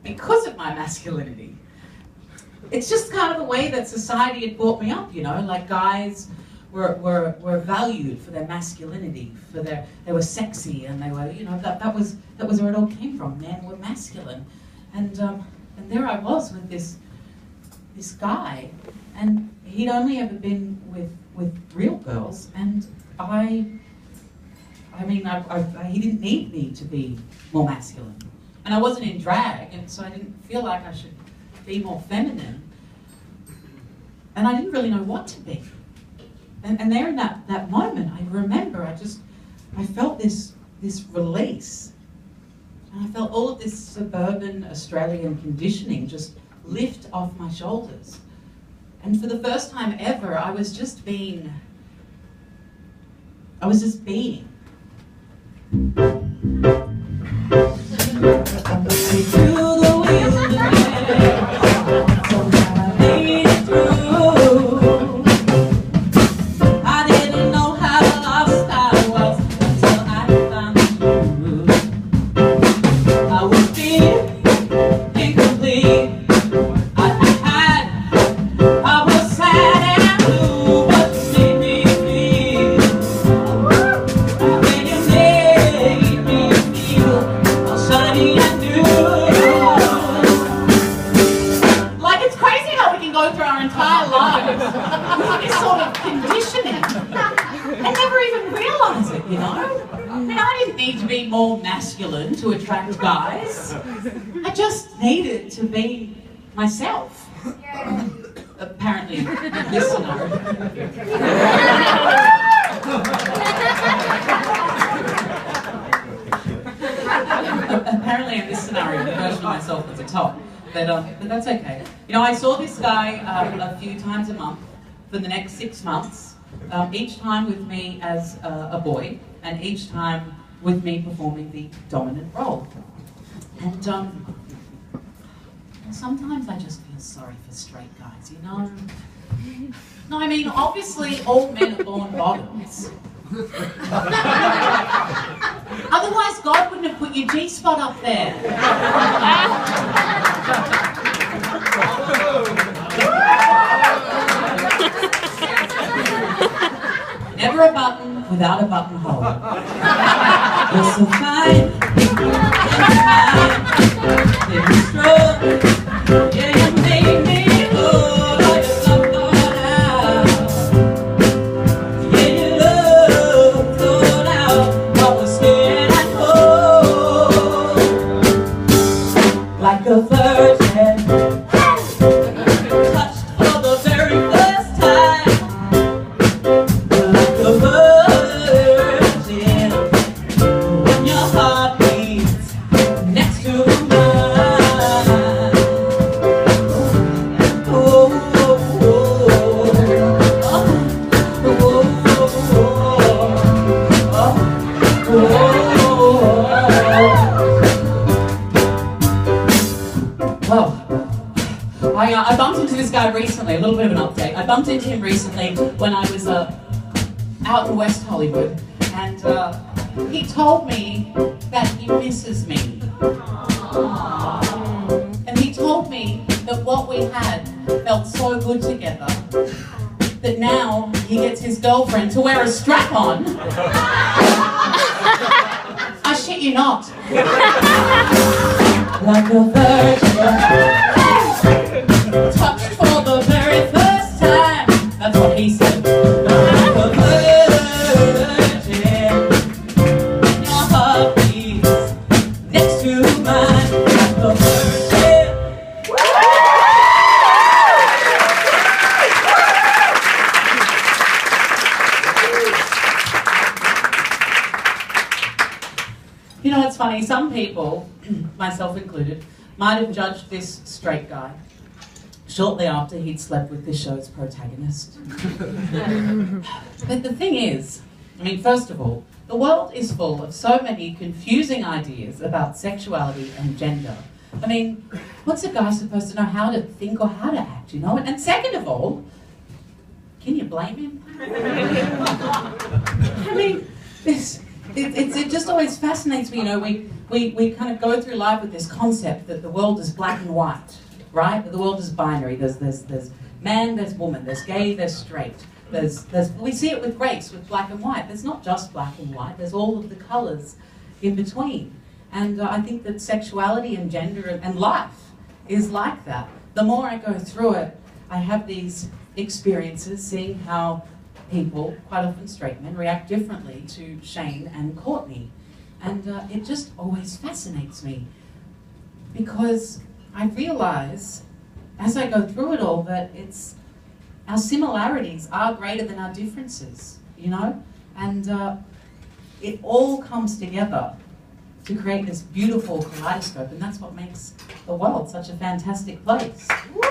because of my masculinity. It's just kind of the way that society had brought me up, you know, like guys were valued for their masculinity, they were sexy, and they were, you know, that was where it all came from. Men were masculine, and there I was with this guy, and he'd only ever been with real girls, and he didn't need me to be more masculine, and I wasn't in drag, and so I didn't feel like I should be more feminine, and I didn't really know what to be. And there in that moment, I remember I felt this release, and I felt all of this suburban Australian conditioning just lift off my shoulders. And for the first time ever, I was just being. To attract guys. I just needed to be myself. Apparently, in this scenario. Apparently, in this scenario, the version of myself was a top. But that's okay. You know, I saw this guy a few times a month for the next 6 months, each time with me as a boy, and each time with me performing the dominant role. And sometimes I just feel sorry for straight guys, you know? No, I mean, obviously all men are born bottoms. Otherwise God wouldn't have put your G-spot up there. Never a button without a buttonhole. You're so fine, you're strong, yeah, you make me whole, you're so thought out. Yeah, your love thought out, I was scared and cold. Like a virgin, touched for the very first time. Like a virgin, when your heart beats next to mine. Oh, oh, oh, Well, I bumped into this guy recently, a little bit of an update. I bumped into him recently when I was out in West Hollywood, and he told me that he misses me. And he told me that what we had felt so good together that now he gets his girlfriend to wear a strap-on. I shit you not. Like a virgin, touched for the very first time. That's what he said. Like a virgin, your heart beats next to mine. Like a virgin. You know, it's funny, some people, myself included, might have judged this straight guy shortly after he'd slept with the show's protagonist. But the thing is, I mean, first of all, the world is full of so many confusing ideas about sexuality and gender. I mean, what's a guy supposed to know how to think or how to act, you know? And second of all, can you blame him? I mean, this it just always fascinates me, you know, we kind of go through life with this concept that the world is black and white, right? That the world is binary. There's man, there's woman, there's gay, there's straight. We see it with race, with black and white. There's not just black and white, there's all of the colours in between. And I think that sexuality and gender and life is like that. The more I go through it, I have these experiences seeing how people, quite often straight men, react differently to Shane and Courtney. And it just always fascinates me because I realise as I go through it all that our similarities are greater than our differences, you know? And it all comes together to create this beautiful kaleidoscope, and that's what makes the world such a fantastic place. Woo!